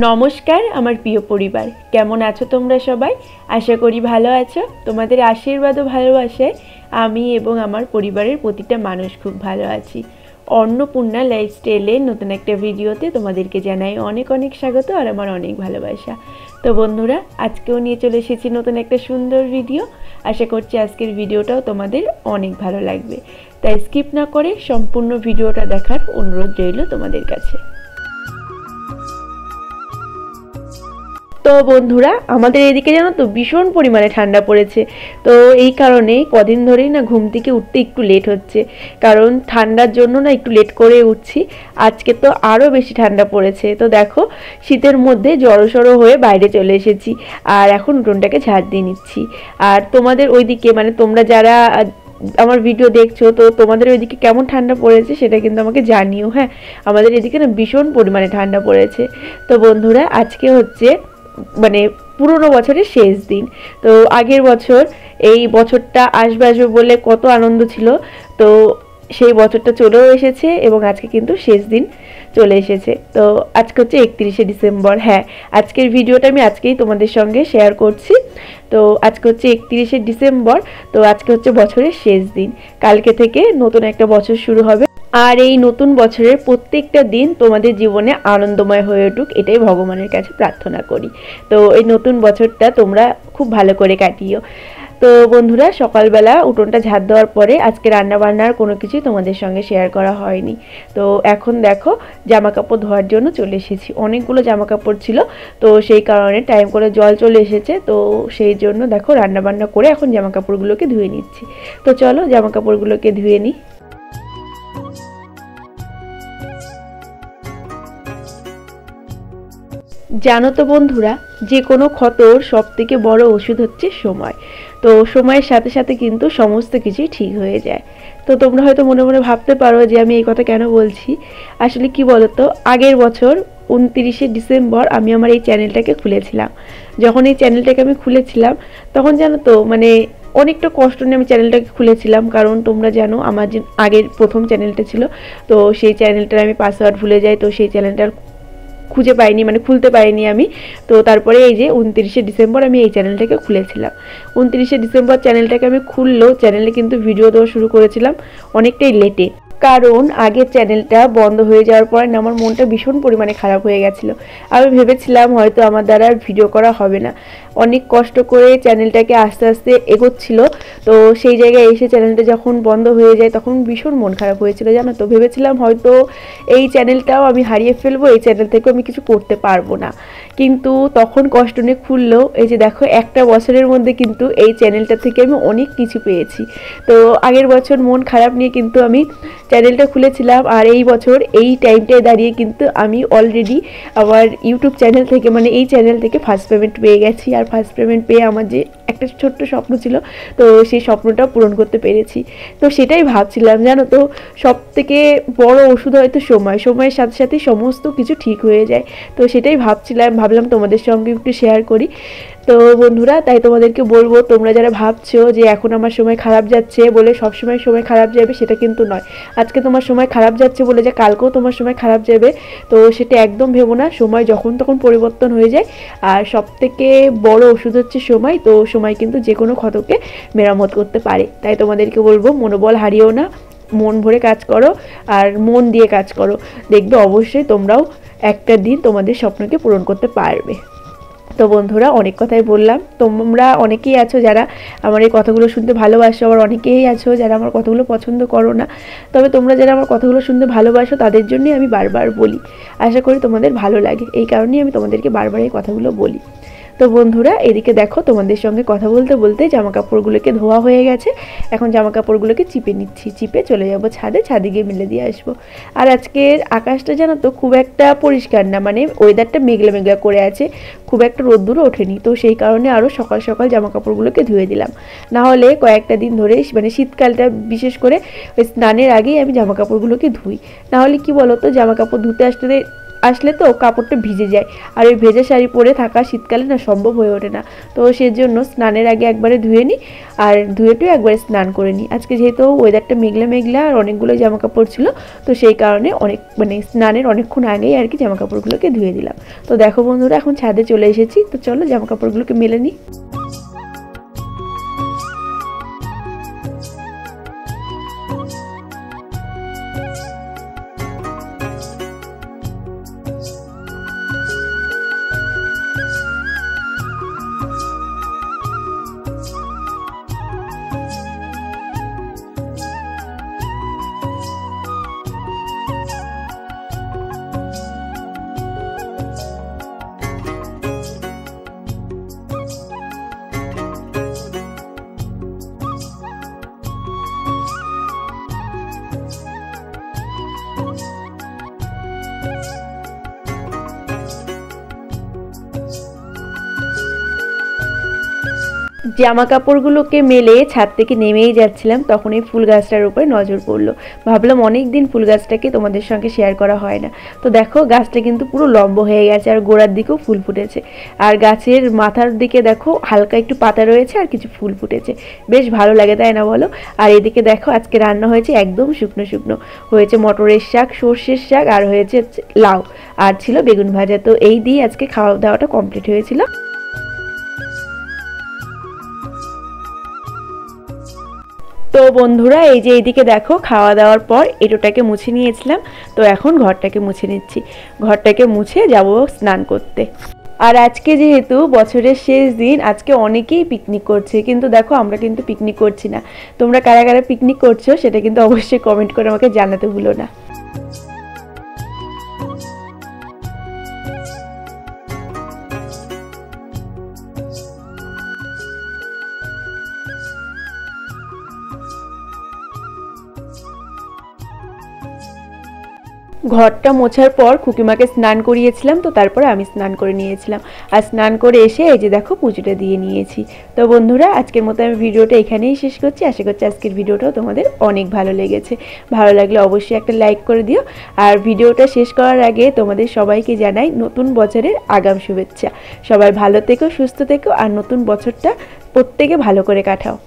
নমস্কার আমার প্রিয় পরিবার, কেমন আছো তোমরা সবাই? আশা করি ভালো আছো। তোমাদের আশীর্বাদ ও ভালোবাসায় আমি এবং আমার পরিবারের প্রতিটা মানুষ খুব ভালো আছি। অন্নপূর্ণা লাইফস্টাইলের নতুন একটা ভিডিওতে তোমাদেরকে জানাই অনেক অনেক স্বাগত আর আমার অনেক ভালোবাসা। তো বন্ধুরা, আজকেও নিয়ে চলে এসেছি নতুন একটা সুন্দর ভিডিও। আশা করছি আজকের ভিডিওটাও তোমাদের অনেক ভালো লাগবে, তাই স্কিপ না করে সম্পূর্ণ ভিডিওটা দেখার অনুরোধ রইল তোমাদের কাছে। তো বন্ধুরা, আমাদের এদিকে জানো তো ভীষণ পরিমাণে ঠান্ডা পড়েছে। তো এই কারণে কদিন ধরেই না ঘুম থেকে উঠতে একটু লেট হচ্ছে, কারণ ঠান্ডার জন্য না একটু লেট করে উঠছি। আজকে তো আরও বেশি ঠান্ডা পড়েছে। তো দেখো, শীতের মধ্যে জড়সড়ো হয়ে বাইরে চলে এসেছি আর এখন উঠোনটাকে ঝাড় দিয়ে নিচ্ছি। আর তোমাদের ওইদিকে মানে তোমরা যারা আমার ভিডিও দেখছো, তো তোমাদের ওইদিকে কেমন ঠান্ডা পড়েছে সেটা কিন্তু আমাকে জানিও। হ্যাঁ, আমাদের এদিকে না ভীষণ পরিমাণে ঠান্ডা পড়েছে। তো বন্ধুরা, আজকে হচ্ছে মানে পুরনো বছরের শেষ দিন। তো আগের বছর এই বছরটা আসবে আসবে বলে কত আনন্দ ছিল, তো সেই বছরটা চলেও এসেছে এবং আজকে কিন্তু শেষ দিন চলে এসেছে। তো আজকে হচ্ছে 31শে ডিসেম্বর। হ্যাঁ, আজকের ভিডিওটা আমি আজকেই তোমাদের সঙ্গে শেয়ার করছি। তো আজকে হচ্ছে 31শে ডিসেম্বর। তো আজকে হচ্ছে বছরের শেষ দিন, কালকে থেকে নতুন একটা বছর শুরু হবে। আর এই নতুন বছরের প্রত্যেকটা দিন তোমাদের জীবনে আনন্দময় হয়ে উঠুক, এটাই ভগবানের কাছে প্রার্থনা করি। তো এই নতুন বছরটা তোমরা খুব ভালো করে কাটিও। তো বন্ধুরা, সকালবেলা উঠোনটা ঝাড় দেওয়ার পরে আজকে রান্নাবান্নার কোনো কিছুই তোমাদের সঙ্গে শেয়ার করা হয়নি। তো এখন দেখো, জামা কাপড় ধোয়ার জন্য চলে এসেছি। অনেকগুলো জামা কাপড় ছিল, তো সেই কারণে টাইম করে জল চলে এসেছে। তো সেই জন্য দেখো রান্নাবান্না করে এখন জামা কাপড়গুলোকে ধুয়ে নিচ্ছি। তো চলো জামা কাপড়গুলোকে ধুয়ে নিই। জানো তো বন্ধুরা, যে কোনো ক্ষতর সব থেকে বড় ওষুধ হচ্ছে সময়। তো সময়ের সাথে সাথে কিন্তু সমস্ত কিছুই ঠিক হয়ে যায়। তো তোমরা হয়তো মনে মনে ভাবতে পারো যে আমি এই কথা কেন বলছি। আসলে কি বলতো, আগের বছর 29শে ডিসেম্বর আমি আমার এই চ্যানেলটাকে খুলেছিলাম। যখন এই চ্যানেলটাকে আমি খুলেছিলাম তখন জানো তো মানে অনেকটা কষ্ট নিয়ে আমি চ্যানেলটাকে খুলেছিলাম, কারণ তোমরা জানো আমার যে আগের প্রথম চ্যানেলটা ছিল, তো সেই চ্যানেলটার আমি পাসওয়ার্ড ভুলে যাই। তো সেই চ্যানেলটার খুঁজে পাইনি, মানে খুলতে পারিনি আমি। তো তারপরে এই যে 29শে ডিসেম্বর আমি এই চ্যানেলটাকে খুলেছিলাম। 29শে ডিসেম্বর চ্যানেলটাকে আমি খুললেও চ্যানেলে কিন্তু ভিডিও দেওয়া শুরু করেছিলাম অনেকটাই লেটে, কারণ আগের চ্যানেলটা বন্ধ হয়ে যাওয়ার পরে না আমার মনটা ভীষণ পরিমাণে খারাপ হয়ে গেছিলো। আমি ভেবেছিলাম হয়তো আমার দ্বারা আর ভিডিও করা হবে না। অনেক কষ্ট করে চ্যানেলটাকে আস্তে আস্তে এগোচ্ছিল, তো সেই জায়গায় এসে চ্যানেলটা যখন বন্ধ হয়ে যায় তখন ভীষণ মন খারাপ হয়েছিল জানো তো। ভেবেছিলাম হয়তো এই চ্যানেলটাও আমি হারিয়ে ফেলবো, এই চ্যানেল থেকেও আমি কিছু করতে পারবো না। কিন্তু তখন কষ্ট নিয়ে খুললেও এই যে দেখো, একটা বছরের মধ্যে কিন্তু এই চ্যানেলটা থেকে আমি অনেক কিছু পেয়েছি। তো আগের বছর মন খারাপ নিয়ে কিন্তু আমি চ্যানেলটা খুলেছিলাম, আর এই বছর এই টাইমটায় দাঁড়িয়ে কিন্তু আমি অলরেডি আমার ইউটিউব চ্যানেল থেকে মানে এই চ্যানেল থেকে ফার্স্ট পেমেন্ট পেয়ে গেছি। আর ফার্স্ট পেমেন্ট পেয়ে আমার যে একটা ছোট্ট স্বপ্ন ছিল, তো সেই স্বপ্নটা পূরণ করতে পেরেছি। তো সেটাই ভাবছিলাম জানো তো, সব থেকে বড় ওষুধ হয়তো সময়। সময়ের সাথে সাথে সমস্ত কিছু ঠিক হয়ে যায়। তো সেটাই ভাবলাম তোমাদের সঙ্গে একটু শেয়ার করি। তো বন্ধুরা, তাই তোমাদেরকে বলবো, তোমরা যারা ভাবছো যে এখন আমার সময় খারাপ যাচ্ছে বলে সবসময় সময় খারাপ যাবে, সেটা কিন্তু নয়। আজকে তোমার সময় খারাপ যাচ্ছে বলে যে কালকেও তোমার সময় খারাপ যাবে, তো সেটা একদম ভেবো না। সময় যখন তখন পরিবর্তন হয়ে যায়, আর সব থেকে বড় ওষুধ হচ্ছে সময়। তো সময় কিন্তু যে কোনো ক্ষতকে মেরামত করতে পারে। তাই তোমাদেরকে বলবো, মনোবল হারিও না, মন ভরে কাজ করো আর মন দিয়ে কাজ করো। দেখবে অবশ্যই তোমরাও একটা দিন তোমাদের স্বপ্নকে পূরণ করতে পারবে। তো বন্ধুরা, অনেক কথাই বললাম। তোমরা অনেকেই আছো যারা আমার এই কথাগুলো শুনতে ভালোবাসো, আবার অনেকেই আছো যারা আমার কথাগুলো পছন্দ করো না। তবে তোমরা যারা আমার কথাগুলো শুনতে ভালোবাসো তাদের জন্যই আমি বারবার বলি। আশা করি তোমাদের ভালো লাগে, এই কারণেই আমি তোমাদেরকে বারবার এই কথাগুলো বলি। তো বন্ধুরা, এদিকে দেখো তোমাদের সঙ্গে কথা বলতে বলতে জামা কাপড়গুলোকে ধোয়া হয়ে গেছে। এখন জামা কাপড়গুলোকে চিপে নিচ্ছি, চিপে চলে যাব ছাদে গিয়ে মেলে দিয়ে আসবো। আর আজকের আকাশটা জানো তো খুব একটা পরিষ্কার না, মানে ওয়েদারটা মেঘলা মেঘলা করে আছে, খুব একটা রোদ্দুরও ওঠেনি। তো সেই কারণে আরও সকাল সকাল জামা কাপড়গুলোকে ধুয়ে দিলাম। না হলে কয়েকটা দিন ধরে মানে শীতকালটা বিশেষ করে ওই স্নানের আগেই আমি জামা কাপড়গুলোকে ধুই। না হলে কি বলো তো, জামা কাপড় ধুতে আসতে আসলে তো কাপড়টা ভিজে যায়, আর ওই ভেজা শাড়ি পরে থাকা শীতকালে না সম্ভব হয়ে ওঠে না। তো সেজন্য স্নানের আগে একবারে ধুয়ে নিই, আর ধুয়েটুয়ে একবারে স্নান করে নিই। আজকে যেহেতু ওয়েদারটা মেঘলা মেঘলা আর অনেকগুলো জামা কাপড় ছিল, তো সেই কারণে অনেক স্নানের অনেকক্ষণ আগেই আর কি জামা কাপড়গুলোকে ধুয়ে দিলাম। তো দেখো বন্ধুরা, এখন ছাদে চলে এসেছি, তো চলো জামা কাপড়গুলোকে মেলে নিই। জামা কাপড়গুলোকে মেলে ছাদ থেকে নেমেই যাচ্ছিলাম, তখন এই ফুল গাছটার উপরে নজর পড়লো। ভাবলাম অনেক দিন ফুল গাছটাকে তোমাদের সঙ্গে শেয়ার করা হয় না। তো দেখো গাছটা কিন্তু পুরো লম্বা হয়ে গেছে, আর গোড়ার দিকেও ফুল ফুটেছে, আর গাছের মাথার দিকে দেখো হালকা একটু পাতা রয়েছে আর কিছু ফুল ফুটেছে, বেশ ভালো লাগে তাই না বলো। আর এদিকে দেখো আজকে রান্না হয়েছে একদম শুকনো শুকনো, হয়েছে মটরের শাক, সর্ষের শাক, আর হয়েছে লাউ, আর ছিল বেগুন ভাজা। তো এই দিয়ে আজকে খাওয়া দাওয়াটা কমপ্লিট হয়েছিল। তো বন্ধুরা, এই যে এইদিকে দেখো খাওয়া দাওয়ার পর এঁটোটাকে মুছে নিয়েছিলাম, তো এখন ঘরটাকে মুছে নিচ্ছি। ঘরটাকে মুছে যাব স্নান করতে। আর আজকে যেহেতু বছরের শেষ দিন, আজকে অনেকেই পিকনিক করছে, কিন্তু দেখো আমরা কিন্তু পিকনিক করছি না। তোমরা কারা কারা পিকনিক করছো সেটা কিন্তু অবশ্যই কমেন্ট করে আমাকে জানাতে ভুলো না। ঘরটা মোছার পর খুকিমাকে স্নান করিয়েছিলাম, তো তারপরে আমি স্নান করে নিয়েছিলাম। আর স্নান করে এসে এই যে দেখো পুজোটা দিয়ে নিয়েছি। তো বন্ধুরা, আজকের মতো আমি ভিডিওটা এখানেই শেষ করছি। আশা করছি আজকের ভিডিওটাও তোমাদের অনেক ভালো লেগেছে। ভালো লাগলে অবশ্যই একটা লাইক করে দিও। আর ভিডিওটা শেষ করার আগে তোমাদের সবাইকে জানাই নতুন বছরের আগাম শুভেচ্ছা। সবাই ভালো থেকো, সুস্থ থেকো, আর নতুন বছরটা প্রত্যেকে ভালো করে কাটাও।